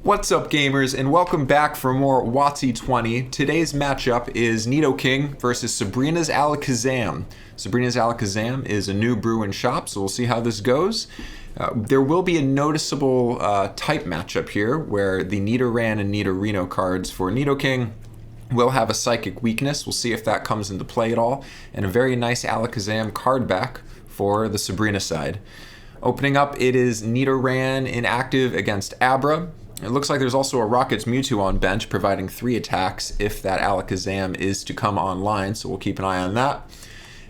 What's up, gamers, and welcome back for more WotC-20. Today's matchup is Nidoking versus Sabrina's Alakazam. Sabrina's Alakazam is a new brew in shop, so we'll see how this goes. There will be a noticeable type matchup here, where the Nidoran and Nidorino cards for Nidoking will have a psychic weakness. We'll see if that comes into play at all, and a very nice Alakazam card back for the Sabrina side. Opening up, it is Nidoran inactive against Abra. It looks like there's also a Rocket's Mewtwo on bench, providing 3 attacks if that Alakazam is to come online, so we'll keep an eye on that.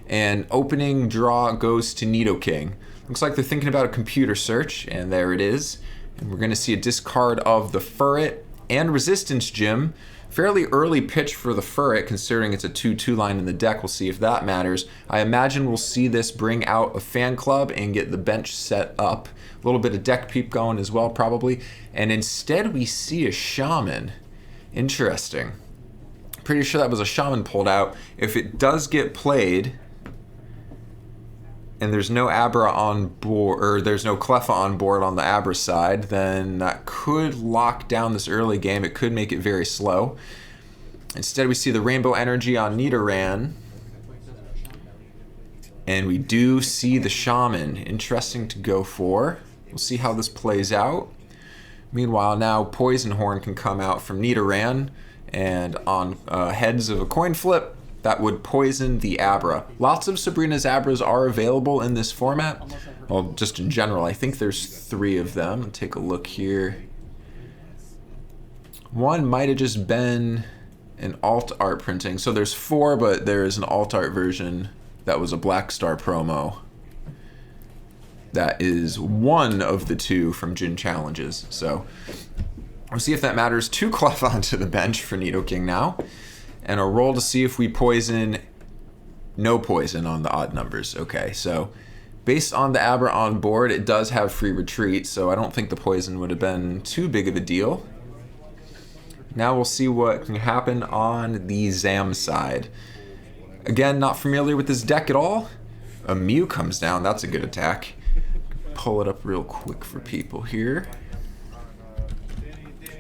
And opening draw goes to Nidoking. Looks like they're thinking about a computer search, and there it is. And we're going to see a discard of the Furret and Resistance Gym. Fairly early pitch for the Furret, considering it's a 2/2 line in the deck. We'll see if that matters. I imagine we'll see this bring out a fan club and get the bench set up. A little bit of deck peep going as well, probably. And instead we see a Shaman. Interesting. Pretty sure that was a Shaman pulled out. If it does get played, and there's no Abra on board, or there's no Cleffa on board on the Abra side, then that could lock down this early game. It could make it very slow. Instead, we see the Rainbow Energy on Nidoran. And we do see the Shaman. Interesting to go for. We'll see how this plays out. Meanwhile, now Poison Horn can come out from Nidoran, and on heads of a coin flip, that would poison the Abra. Lots of Sabrina's Abras are available in this format. Well, just in general, I think there's 3 of them. I'll take a look here. One might have just been an alt art printing. So there's 4, but there is an alt art version that was a Black Star promo. That is one of the 2 from Gin Challenges. So we'll see if that matters. 2 Cleffa onto the bench for Nidoking now. And a roll to see if we poison. No poison on the odd numbers. Okay, so based on the Abra on board, it does have free retreat, so I don't think the poison would have been too big of a deal. Now we'll see what can happen on the Zam side. Again, not familiar with this deck at all. A Mew comes down. That's a good attack. Pull it up real quick for people here.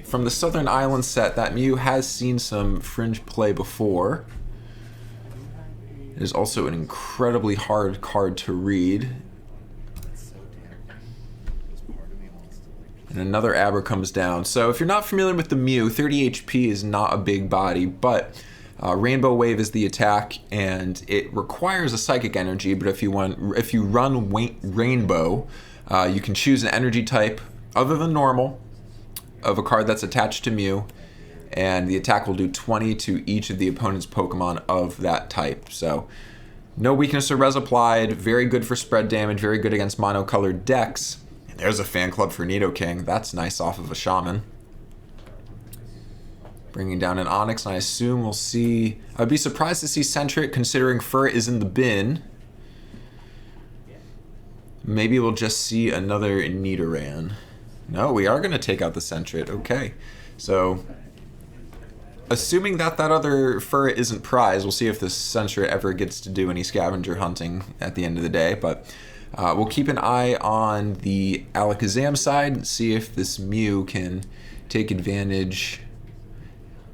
From the Southern Island set, that Mew has seen some fringe play before. It is also an incredibly hard card to read. And another Abra comes down. So if you're not familiar with the Mew, 30 HP is not a big body, but Rainbow Wave is the attack, and it requires a Psychic Energy, but if you run Rainbow, you can choose an energy type other than normal of a card that's attached to Mew, and the attack will do 20 to each of the opponent's Pokemon of that type. So no weakness or res applied, very good for spread damage, very good against monocolored decks. And there's a fan club for Nidoking. That's nice off of a Shaman. Bringing down an Onix, and I assume we'll see... I'd be surprised to see Centric, considering Fur is in the bin. Maybe we'll just see another Nidoran. No, we are going to take out the Sentret. Okay, so assuming that other Furret isn't prized, we'll see if this Sentret ever gets to do any scavenger hunting at the end of the day. But we'll keep an eye on the Alakazam side and see if this Mew can take advantage.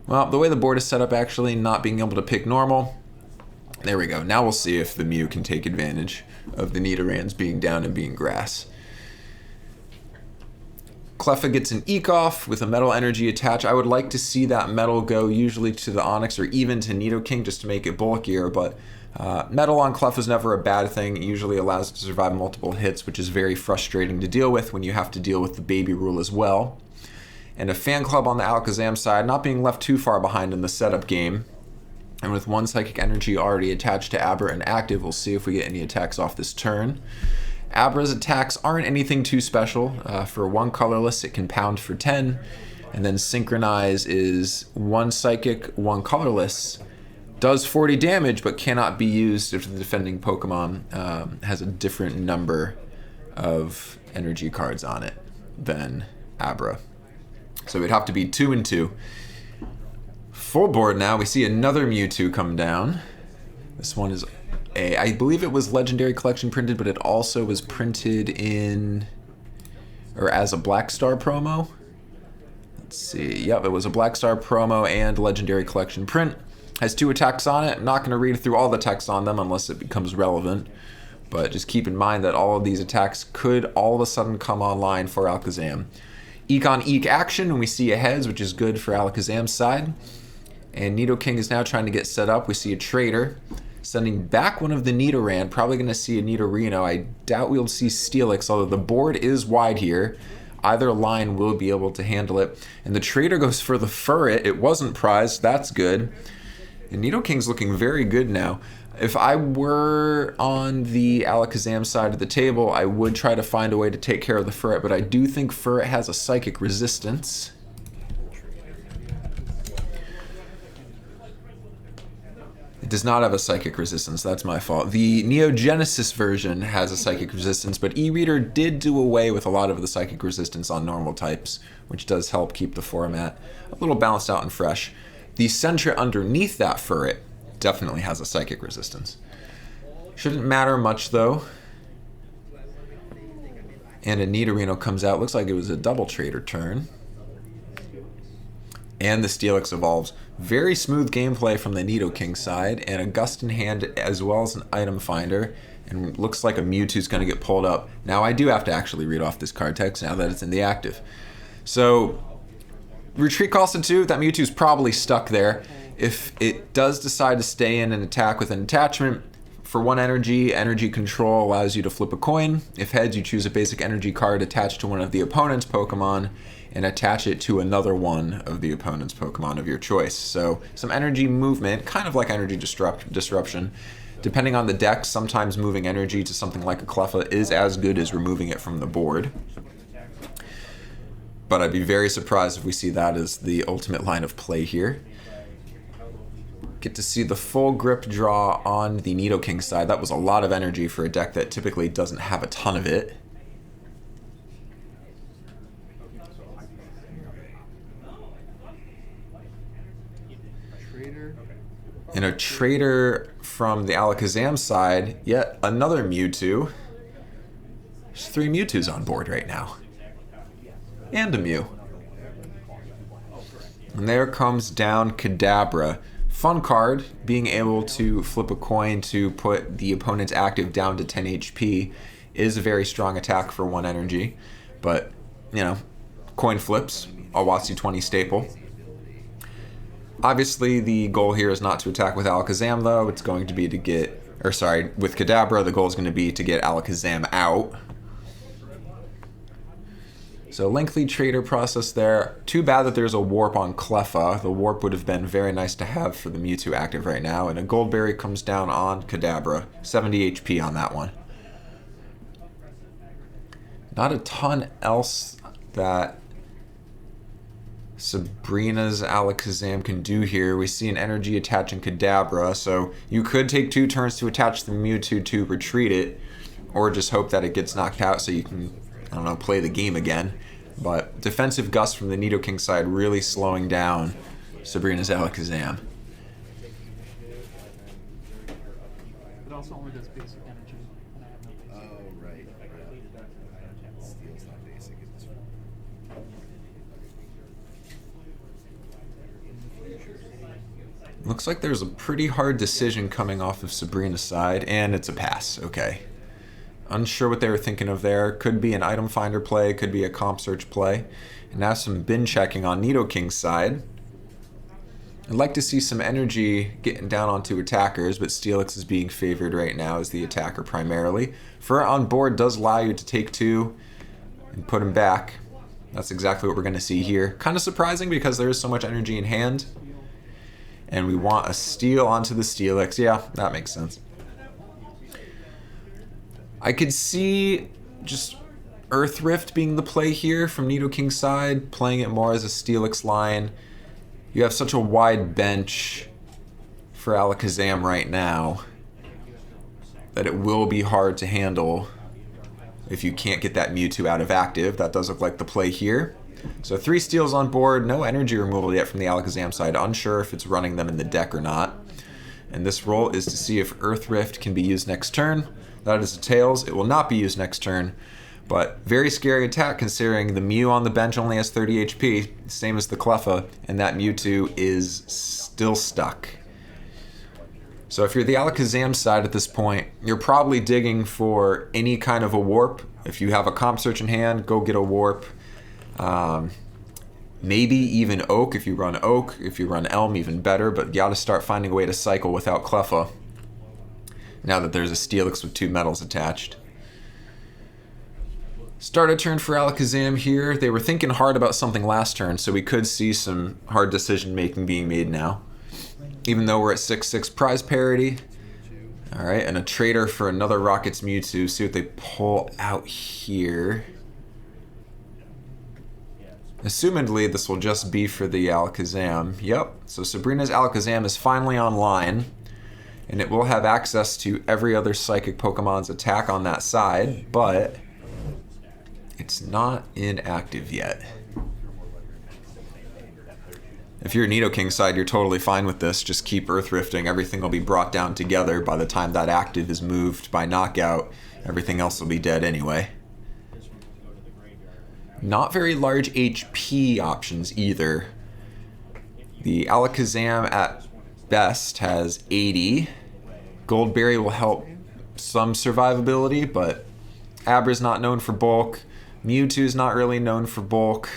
Well, the way the board is set up, actually, not being able to pick normal. There we go. Now we'll see if the Mew can take advantage of the Nidorans being down and being grass. Cleffa gets an Eek-Off with a Metal Energy attached. I would like to see that Metal go usually to the Onix or even to Nidoking just to make it bulkier, but Metal on Cleffa is never a bad thing. It usually allows it to survive multiple hits, which is very frustrating to deal with when you have to deal with the baby rule as well. And a Fan Club on the Alakazam side, not being left too far behind in the setup game. And with 1 Psychic Energy already attached to Abra and active, we'll see if we get any attacks off this turn. Abra's attacks aren't anything too special. For 1 colorless, it can pound for 10, and then Synchronize is 1 psychic, 1 colorless, does 40 damage, but cannot be used if the defending Pokemon has a different number of energy cards on it than Abra. So it'd have to be 2 and 2. Full board now, we see another Mewtwo come down. This one is I believe it was Legendary Collection printed, but it also was printed in, or as a Black Star promo. Let's see. Yep, it was a Black Star promo and Legendary Collection print. Has 2 attacks on it. I'm not going to read through all the text on them unless it becomes relevant. But just keep in mind that all of these attacks could all of a sudden come online for Alakazam. Eek on Eek action, and we see a heads, which is good for Alakazam's side. And Nidoking is now trying to get set up. We see a trader sending back one of the Nidoran. Probably going to see a Nidorino. I doubt we'll see Steelix, although the board is wide here. Either line will be able to handle it. And the trader goes for the Furret. It wasn't prized. That's good. And Nidoking's looking very good now. If I were on the Alakazam side of the table, I would try to find a way to take care of the Furret, but I do think Furret has a Psychic Resistance. It does not have a Psychic Resistance, that's my fault. The Neo Genesis version has a Psychic Resistance, but E-Reader did do away with a lot of the Psychic Resistance on normal types, which does help keep the format a little balanced out and fresh. The Sentra underneath that Furret definitely has a Psychic Resistance. Shouldn't matter much though. And a Nidorino comes out. Looks like it was a double trader turn. And the Steelix evolves. Very smooth gameplay from the Nidoking side, and a Gust in hand as well as an item finder. And looks like a Mewtwo's going to get pulled up. Now I do have to actually read off this card text now that it's in the active. So retreat cost of 2, that Mewtwo's probably stuck there. If it does decide to stay in and attack with an attachment, for 1 energy, energy control allows you to flip a coin. If heads, you choose a basic energy card attached to one of the opponent's Pokemon and attach it to another one of the opponent's Pokemon of your choice. So some energy movement, kind of like energy disruption. Depending on the deck, sometimes moving energy to something like a Cleffa is as good as removing it from the board. But I'd be very surprised if we see that as the ultimate line of play here. Get to see the full grip draw on the Nidoking side. That was a lot of energy for a deck that typically doesn't have a ton of it. And a trader from the Alakazam side, yet another Mewtwo. There's 3 Mewtwo's on board right now. And a Mew. And there comes down Kadabra. Fun card, being able to flip a coin to put the opponent's active down to 10 HP is a very strong attack for 1 energy. But, you know, coin flips, a WotC-20 staple. Obviously, the goal here is not to attack with Alakazam, though. It's going to be to get, or sorry, with Kadabra, the goal is going to be to get Alakazam out. So lengthy trader process there. Too bad that there's a warp on Cleffa. The warp would have been very nice to have for the Mewtwo active right now. And a Goldberry comes down on Kadabra. 70 HP on that one. Not a ton else that Sabrina's Alakazam can do here. We see an energy attaching Kadabra, so you could take 2 turns to attach the Mewtwo to retreat it, or just hope that it gets knocked out so you can, I don't know, play the game again. But defensive gust from the Nidoking side really slowing down Sabrina's Alakazam. It also only does basic energy, and I have no basic. Oh, right. Steel's not basic. It's Looks like there's a pretty hard decision coming off of Sabrina's side, and it's a pass. Okay. Unsure what they were thinking of there. Could be an item finder play, could be a comp search play. And now some bin checking on Nidoking's side. I'd like to see some energy getting down onto attackers, but Steelix is being favored right now as the attacker primarily. Furret on board does allow you to take 2 and put him back. That's exactly what we're going to see here. Kind of surprising because there is so much energy in hand. And we want a steal onto the Steelix. Yeah, that makes sense. I could see just Earth Rift being the play here from Nidoking's side, playing it more as a Steelix line. You have such a wide bench for Alakazam right now that it will be hard to handle if you can't get that Mewtwo out of active. That does look like the play here. So 3 steals on board, no energy removal yet from the Alakazam side. Unsure if it's running them in the deck or not. And this roll is to see if Earth Rift can be used next turn. That is a tails. It will not be used next turn. But very scary attack considering the Mew on the bench only has 30 HP, same as the Cleffa, and that Mewtwo is still stuck. So if you're the Alakazam side at this point, you're probably digging for any kind of a warp. If you have a Comp Search in hand, go get a warp. Maybe even Oak if you run Oak. If you run Elm, even better, but you gotta start finding a way to cycle without Cleffa, now that there's a Steelix with 2 metals attached. Start a turn for Alakazam here. They were thinking hard about something last turn, so we could see some hard decision making being made now. Even though we're at 6-6 prize parity. Alright, and a trader for another Rockets Mewtwo. See what they pull out here. Assumedly, this will just be for the Alakazam. Yep, so Sabrina's Alakazam is finally online. And it will have access to every other Psychic Pokemon's attack on that side, but it's not inactive yet. If you're a Nidoking side, you're totally fine with this. Just keep Earth Rifting. Everything will be brought down together by the time that active is moved by knockout. Everything else will be dead anyway. Not very large HP options either. The Alakazam at best has 80. Goldberry will help some survivability, but Abra's not known for bulk. Mewtwo's not really known for bulk.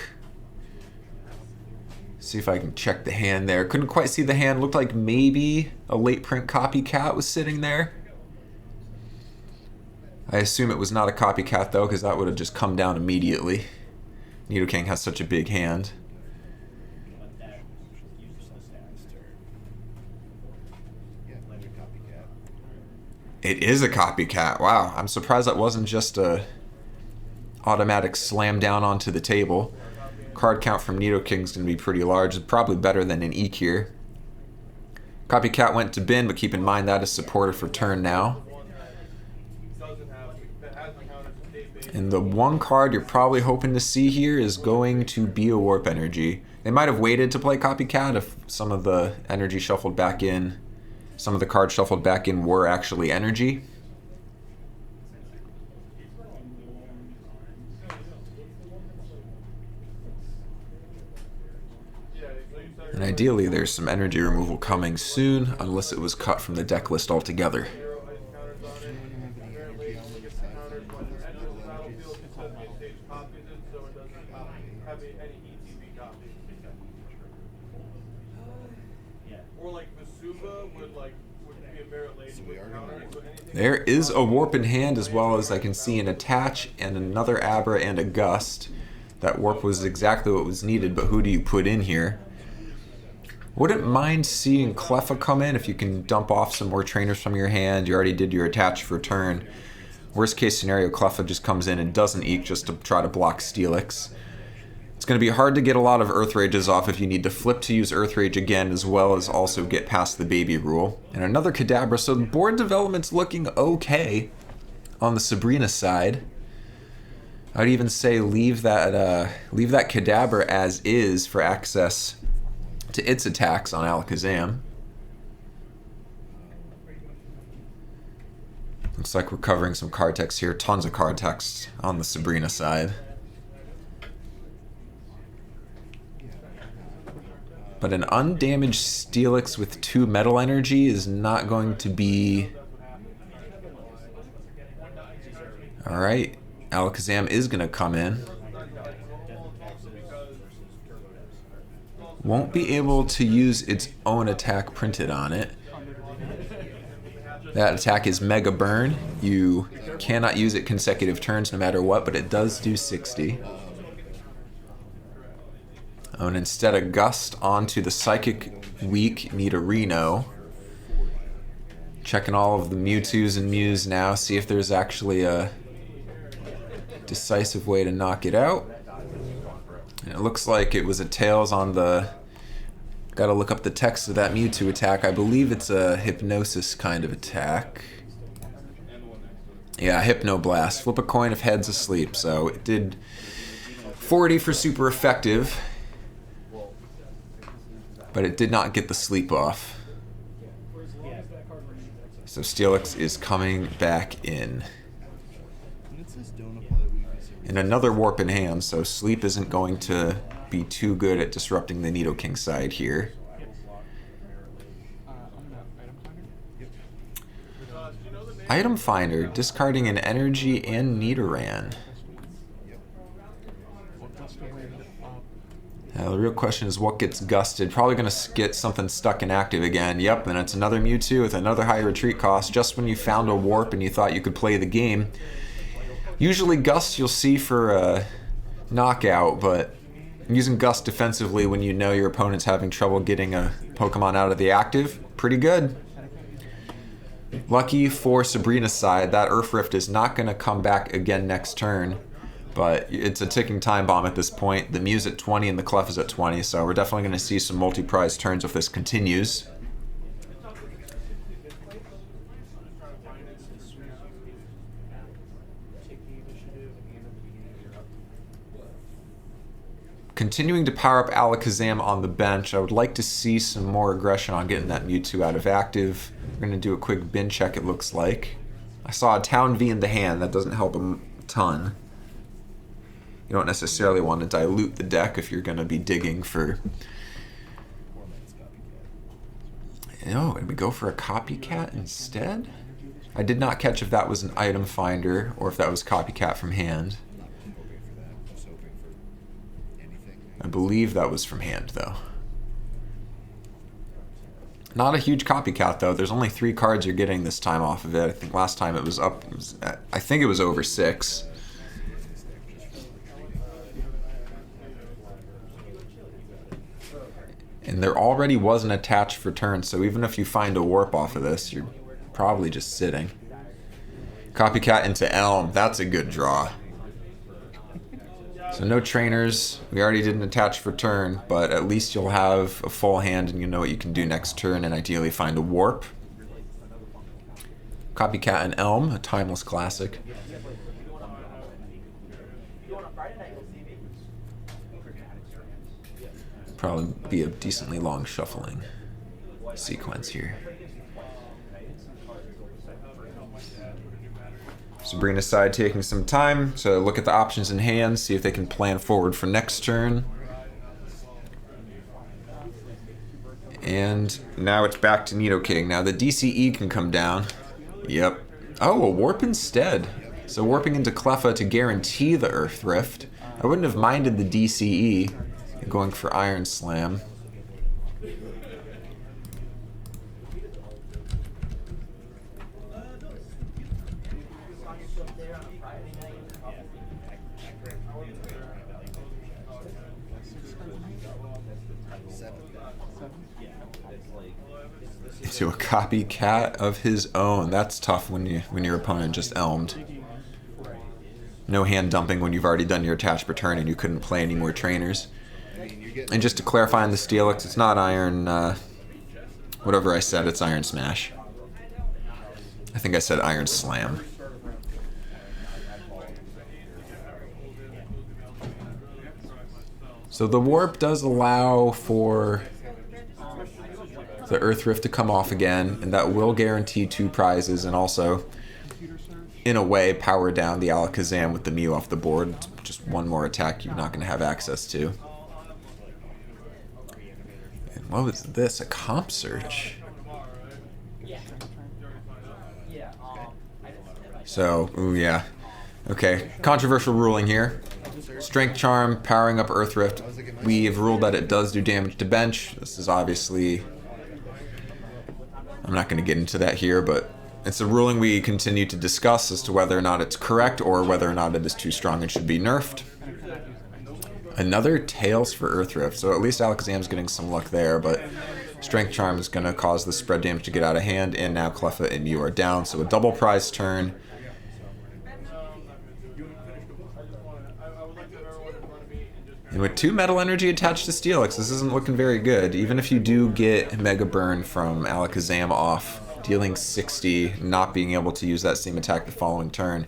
See if I can check the hand there. Couldn't quite see the hand. Looked like maybe a late print copycat was sitting there. I assume it was not a copycat though, because that would have just come down immediately. Nidoking has such a big hand. It is a copycat. Wow, I'm surprised that wasn't just a automatic slam down onto the table. Card count from Nidoking is going to be pretty large. Probably better than an Eek here. Copycat went to bin, but keep in mind that is supported for turn now. And the one card you're probably hoping to see here is going to be a Warp Energy. They might have waited to play Copycat if some of the energy shuffled back in. Some of the cards shuffled back in were actually energy. And ideally there's some energy removal coming soon, unless it was cut from the deck list altogether. There is a Warp in hand, as well as I can see an Attach and another Abra and a Gust. That Warp was exactly what was needed, but who do you put in here? Wouldn't mind seeing Cleffa come in if you can dump off some more trainers from your hand. You already did your Attach for turn. Worst case scenario, Cleffa just comes in and doesn't Eek just to try to block Steelix. It's going to be hard to get a lot of Earth Rages off if you need to flip to use Earth Rage again, as well as also get past the baby rule. And another Kadabra, so the board development's looking okay on the Sabrina side. I'd even say leave that Kadabra as is for access to its attacks on Alakazam. Looks like we're covering some card text here. Tons of card text on the Sabrina side. But an undamaged Steelix with 2 metal energy is not going to be... Alright, Alakazam is going to come in. Won't be able to use its own attack printed on it. That attack is Mega Burn. You cannot use it consecutive turns no matter what, but it does do 60. And instead of Gust onto the Psychic weak Nidorino. Checking all of the Mewtwo's and Mews now, see if there's actually a decisive way to knock it out. And it looks like it was a Tails on the... Gotta look up the text of that Mewtwo attack. I believe it's a Hypnosis kind of attack. Yeah, Hypnoblast. Flip a coin if head's asleep. So it did 40 for super effective. But it did not get the sleep off. So Steelix is coming back in. When it says don't apply weakness And another warp in hand, so sleep isn't going to be too good at disrupting the Nidoking side here. Item Finder, discarding an energy and Nidoran. The real question is what gets gusted. Probably going to get something stuck inactive again. Yep, and it's another Mewtwo with another high retreat cost just when you found a warp and you thought you could play the game. Usually Gust you'll see for a knockout, but using Gust defensively when you know your opponent's having trouble getting a Pokemon out of the active, pretty good. Lucky for Sabrina's side, that Earth Rift is not going to come back again next turn. But it's a ticking time bomb at this point. The Mew's at 20 and the Clef is at 20, so we're definitely going to see some multi-prize turns if this continues. Continuing to power up Alakazam on the bench. I would like to see some more aggression on getting that Mewtwo out of active. We're going to do a quick bin check, it looks like. I saw a Town V in the hand. That doesn't help a ton. You don't necessarily want to dilute the deck if you're going to be digging for... Oh, did we go for a copycat instead? I did not catch if that was an item finder or if that was copycat from hand. I believe that was from hand, though. Not a huge copycat, though. There's only 3 cards you're getting this time off of it. I think last time it was up... I think it was over 6. And there already was an attach for turn, so even if you find a warp off of this, you're probably just sitting. Copycat into Elm. That's a good draw. So no trainers. We already did an attach for turn, but at least you'll have a full hand and you know what you can do next turn and ideally find a warp. Copycat and Elm, a timeless classic. Probably be a decently long shuffling sequence here. Sabrina's side taking some time to look at the options in hand, see if they can plan forward for next turn. And now it's back to Nidoking. Now the DCE can come down. Yep. Oh, a warp instead. So warping into Cleffa to guarantee the Earth Rift. I wouldn't have minded the DCE going for Iron Slam. To a copycat of his own. That's tough when your opponent just elmed. No hand dumping when you've already done your attach per turn and you couldn't play any more trainers. And just to clarify on the Steelix, it's not Iron... whatever I said, it's Iron Smash. I think I said Iron Slam. So the warp does allow for the Earth Rift to come off again, and that will guarantee 2 prizes and also, in a way, power down the Alakazam with the Mew off the board. Just one more attack you're not going to have access to. And what was this? A comp search? So, ooh, yeah. Okay, controversial ruling here. Strength Charm, powering up Earth Rift. We have ruled that it does do damage to bench. This is obviously... I'm not going to get into that here, but it's a ruling we continue to discuss as to whether or not it's correct or whether or not it is too strong and should be nerfed. Another Tails for Earth Rift, so at least Alakazam's getting some luck there, but Strength Charm is going to cause the spread damage to get out of hand, and now Cleffa and Mew are down, so a double prize turn. And with 2 Metal Energy attached to Steelix, this isn't looking very good. Even if you do get Mega Burn from Alakazam off, dealing 60, not being able to use that same attack the following turn,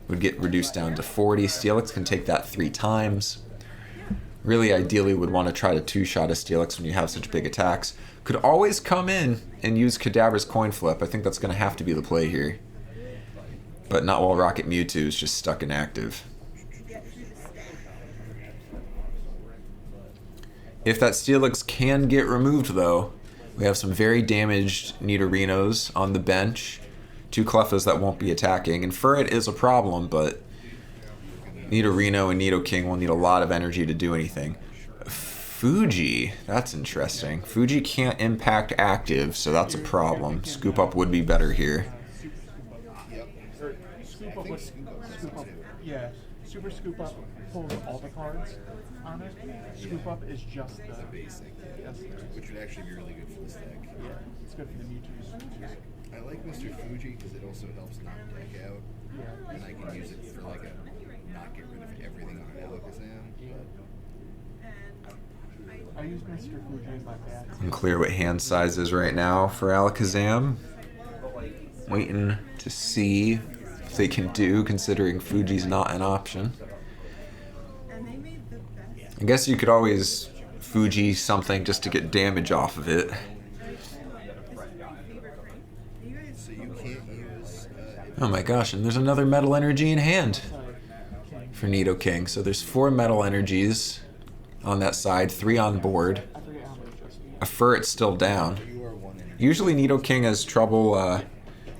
would get reduced down to 40. Steelix can take that 3 times. Really, ideally, would want to try to 2-shot a Steelix when you have such big attacks. Could always come in and use Kadabra's Coin Flip. I think that's going to have to be the play here. But not while Rocket Mewtwo is just stuck inactive. If that Steelix can get removed, though, we have some very damaged Nidorinos on the bench. 2 Cleffas that won't be attacking. And Furret is a problem, but Nidorino and Nidoking will need a lot of energy to do anything. Fuji, that's interesting. Fuji can't impact active, so that's a problem. Scoop Up would be better here. Scoop Up with Scoop Up. Yeah, Super Scoop Up pulls all the cards on it. Scoop Up is just the basic, which would actually be really good for this deck. Yeah, it's good for the Mewtwo's. I like Mr. Fuji because it also helps knock deck out, Yeah. and I can use it for like a not get rid of everything on an Alakazam. I use Mr. Fuji as my bat. Unclear what hand size is right now for Alakazam. Waiting to see if they can do, considering Fuji's not an option. I guess you could always Fuji something just to get damage off of it. So you can't use. Oh my gosh, and there's another Metal Energy in hand for Nidoking. So there's 4 Metal Energies on that side, 3 on board. I forget how many just. A Furret's still down. You are 1 energy. Usually Nidoking has trouble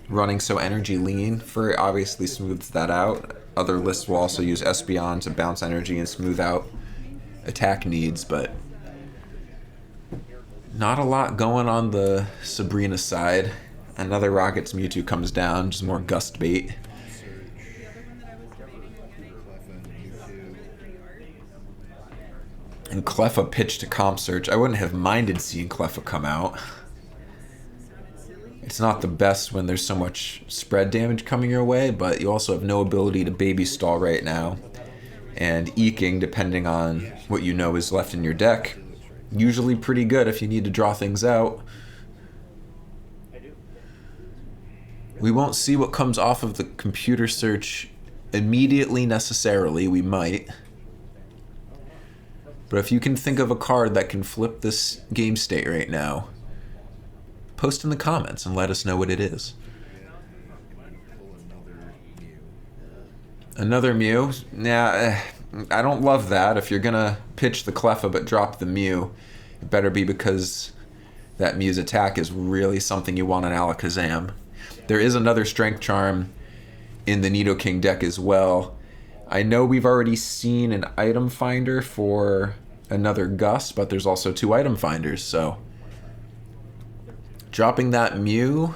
running so energy lean. Furret obviously smooths that out. Other lists will also use Espeon to bounce energy and smooth out attack needs, but not a lot going on the Sabrina side. Another Rocket's Mewtwo comes down, just more gust bait. And Cleffa pitched to Comp Search. I wouldn't have minded seeing Cleffa come out. It's not the best when there's so much spread damage coming your way, but you also have no ability to baby stall right now. And eking, depending on what you know is left in your deck, usually pretty good if you need to draw things out. We won't see what comes off of the computer search immediately necessarily. We might. But if you can think of a card that can flip this game state right now, post in the comments and let us know what it is. Another Mew? Nah, I don't love that. If you're gonna pitch the Cleffa but drop the Mew, it better be because that Mew's attack is really something you want on Alakazam. There is another Strength Charm in the Nidoking deck as well. I know we've already seen an item finder for another Gust, but there's also 2 item finders, so dropping that Mew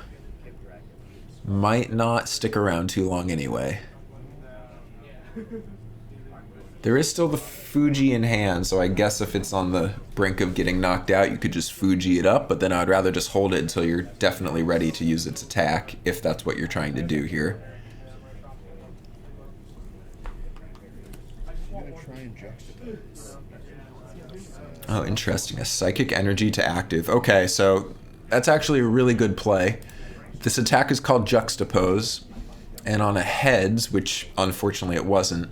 might not stick around too long anyway. There is still the Fuji in hand, so I guess if it's on the brink of getting knocked out, you could just Fuji it up, but then I'd rather just hold it until you're definitely ready to use its attack, if that's what you're trying to do here. I'm gonna try and juxtapose. Oh, interesting. A Psychic Energy to active. Okay, so that's actually a really good play. This attack is called Juxtapose, and on a Heads, which unfortunately it wasn't,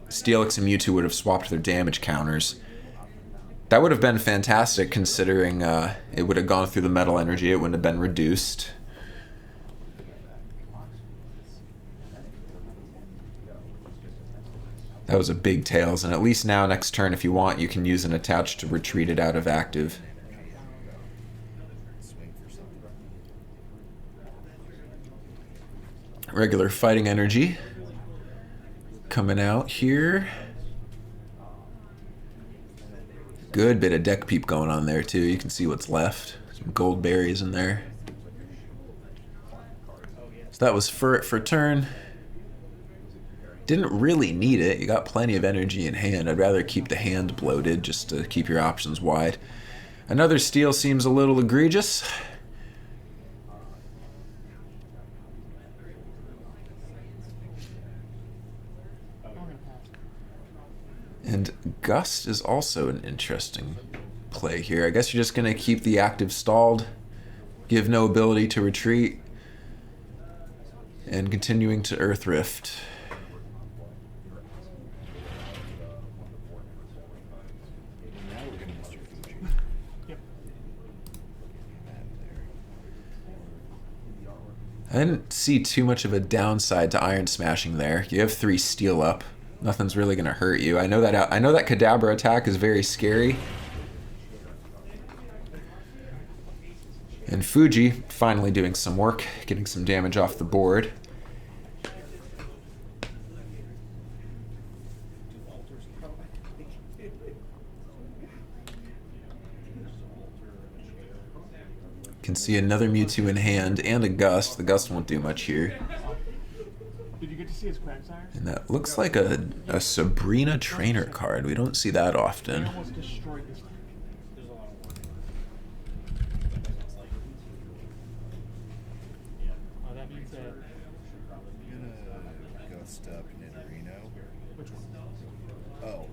Steelix and Mewtwo would have swapped their damage counters. That would have been fantastic considering it would have gone through the Metal Energy, it wouldn't have been reduced. That was a big Tails, and at least now next turn if you want you can use an attach to retreat it out of active. Regular Fighting Energy coming out here. Good bit of deck peep going on there too. You can see what's left. Some gold berries in there. So that was Furret for turn. Didn't really need it. You got plenty of energy in hand. I'd rather keep the hand bloated just to keep your options wide. Another steal seems a little egregious. And Gust is also an interesting play here. I guess you're just going to keep the active stalled, give no ability to retreat, and continuing to Earth Rift. Now we're gonna Mr. Fuji. Yep. I didn't see too much of a downside to Iron Smashing there. You have 3 steal up. Nothing's really gonna hurt you. I know that Kadabra attack is very scary. And Fuji finally doing some work, getting some damage off the board. Can see another Mewtwo in hand and a Gust. The Gust won't do much here. Did you get to see his Quagsire? And that looks like a Sabrina trainer card. We don't see that often. He almost destroyed this thing. Oh, that means that. I'm gonna gust up Nidorino. Which one? Oh,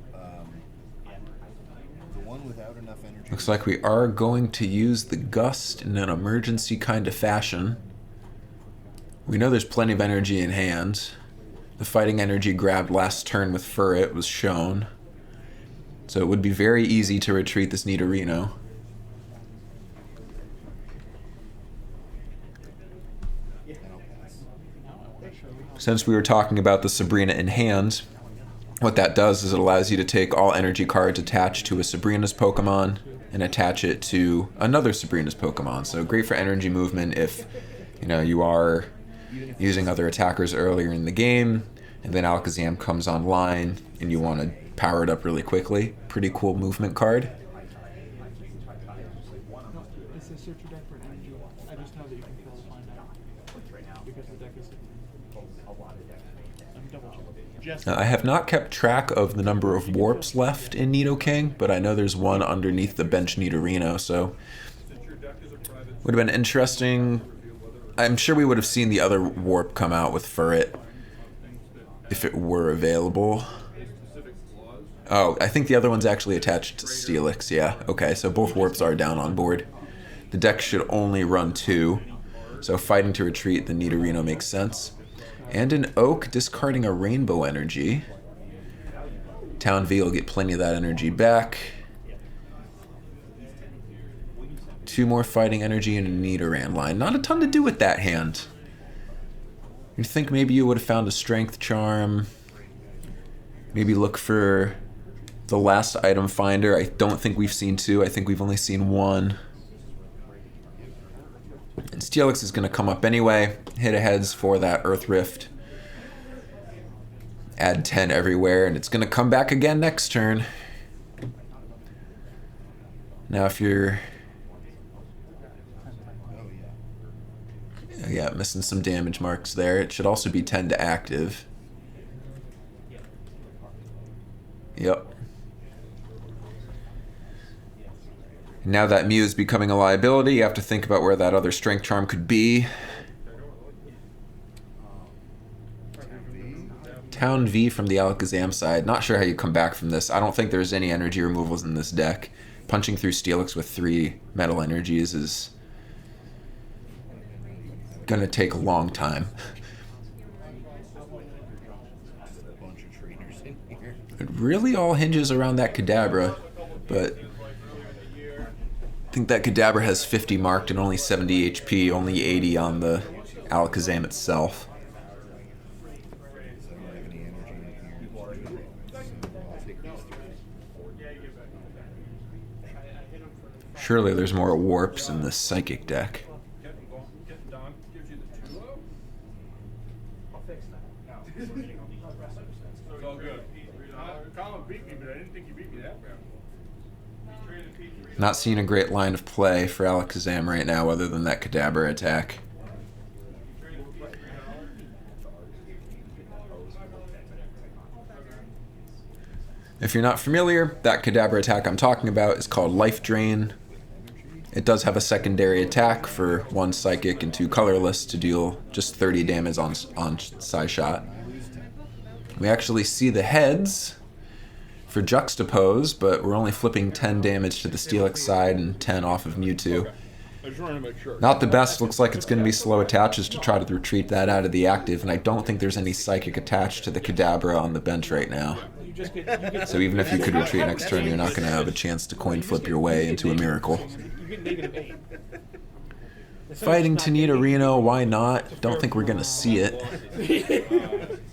the one without enough energy. Looks like we are going to use the Gust in an emergency kind of fashion. We know there's plenty of energy in hand. The fighting energy grabbed last turn with Furret was shown. So it would be very easy to retreat this Nidorino. Since we were talking about the Sabrina in hand, what that does is it allows you to take all energy cards attached to a Sabrina's Pokemon and attach it to another Sabrina's Pokemon. So great for energy movement if you are using other attackers earlier in the game, and then Alakazam comes online and you want to power it up really quickly. Pretty cool movement card. It's a search your deck for an energy. I just know that you can kill the find out. Because the deck is. I'm double checking. I have not kept track of the number of warps left in Nidoking, but I know there's one underneath the bench Nidorino, so would have been interesting. I'm sure we would have seen the other warp come out with Furret if it were available. Oh, I think the other one's actually attached to Steelix, yeah. Okay, so both warps are down on board. The deck should only run 2, so fighting to retreat the Nidorino makes sense. And an Oak discarding a Rainbow Energy. Town V will get plenty of that energy back. 2 more fighting energy and a Nidoran line. Not a ton to do with that hand. You'd think maybe you would have found a Strength Charm. Maybe look for the last item finder. I don't think we've seen 2. I think we've only seen 1. And Steelix is going to come up anyway. Hit aheads for that Earth Rift. Add 10 everywhere, and it's going to come back again next turn. Now if you're... Yeah, missing some damage marks there. It should also be 10 to active. Yep. Now that Mew is becoming a liability, you have to think about where that other Strength Charm could be. Town V from the Alakazam side. Not sure how you come back from this. I don't think there's any energy removals in this deck. Punching through Steelix with 3 metal energies is gonna take a long time. It really all hinges around that Kadabra, but I think that Kadabra has 50 marked and only 70 HP, only 80 on the Alakazam itself. Surely there's more warps in this Psychic deck. Not seeing a great line of play for Alakazam right now other than that Kadabra attack. If you're not familiar, that Kadabra attack I'm talking about is called Life Drain. It does have a secondary attack for 1 Psychic and 2 Colorless to deal just 30 damage on Psyshot. We actually see the heads for Juxtapose, but we're only flipping 10 damage to the Steelix side and 10 off of Mewtwo. Not the best. Looks like it's going to be slow attaches to try to retreat that out of the active, and I don't think there's any Psychic attached to the Kadabra on the bench right now. So even if you could retreat next turn, you're not going to have a chance to coin flip your way into a miracle. Fighting to Nidorino, why not? Don't think we're going to see it.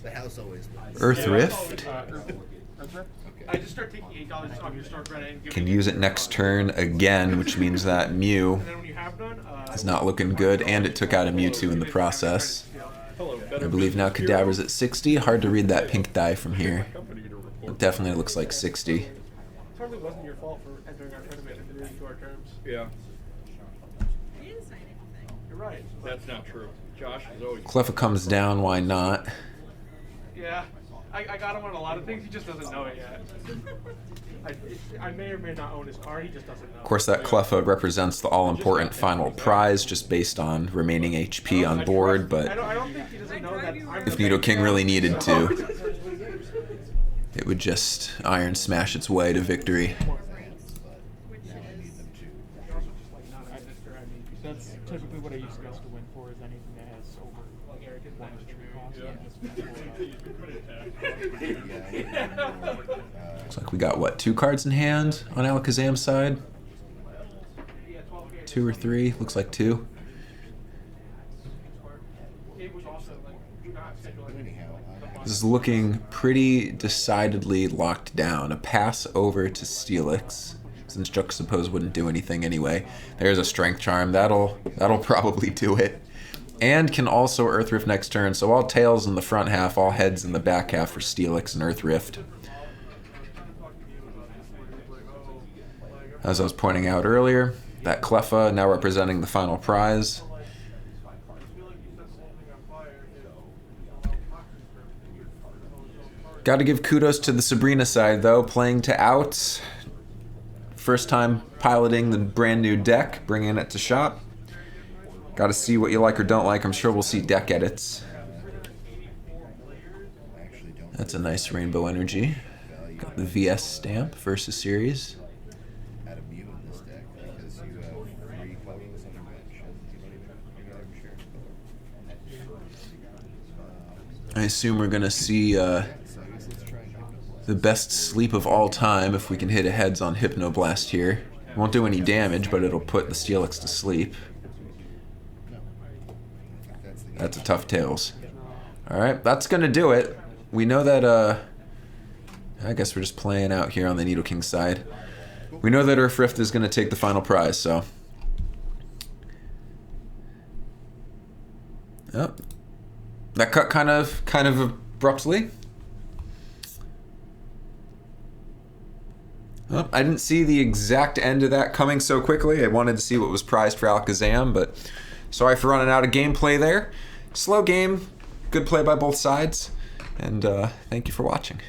The house always wins. Earth Rift. Earth Rift? I just start taking $8 off your store credit and Can use it next turn again, which means that Mew is not looking good, and it took out a Mewtwo in the process. I believe now Cadaver's at 60. Hard to read that pink die from here. It definitely looks like 60. It probably wasn't your fault for entering our tournament and adhering to our terms. Yeah, You're right. that's not true. Josh is always. Cleffa comes down, why not? Yeah, I got him on a lot of things. He just doesn't know it yet. I may or may not own his card. He just doesn't know. Of course, that Cleffa represents the all-important final prize just based on remaining HP on board, but I don't think he doesn't know that. if Nidoking really needed to, it would just Iron Smash its way to victory. That's typically what I use Gust to win for, is anything that has over one cost. Looks like we got, what, 2 cards in hand on Alakazam's side? 2 or 3? Looks like 2. This is looking pretty decidedly locked down. A pass over to Steelix, since Juxtapose wouldn't do anything anyway. There's a Strength Charm. That'll probably do it. And can also Earth Rift next turn, so all tails in the front half, all heads in the back half for Steelix and Earth Rift. As I was pointing out earlier, that Cleffa now representing the final prize. Got to give kudos to the Sabrina side, though, playing to out. First time piloting the brand new deck, bringing it to shop. Got to see what you like or don't like. I'm sure we'll see deck edits. That's a nice Rainbow Energy. Got the VS stamp versus series. Add a Mew in this deck because you have 3 colors on your bench and you don't even share color. I assume we're going to see So I guess let's try Hypnoblast. the best sleep of all time if we can hit a heads on Hypnoblast here. Won't do any damage, but it'll put the Steelix to sleep. That's a tough tails. Alright, that's going to do it. We know that, I guess we're just playing out here on the Nidoking side. We know that Earth Rift is going to take the final prize, so. Oh. That cut kind of abruptly. Oh, I didn't see the exact end of that coming so quickly. I wanted to see what was prized for Alakazam, but sorry for running out of gameplay there. Slow game, good play by both sides, and thank you for watching.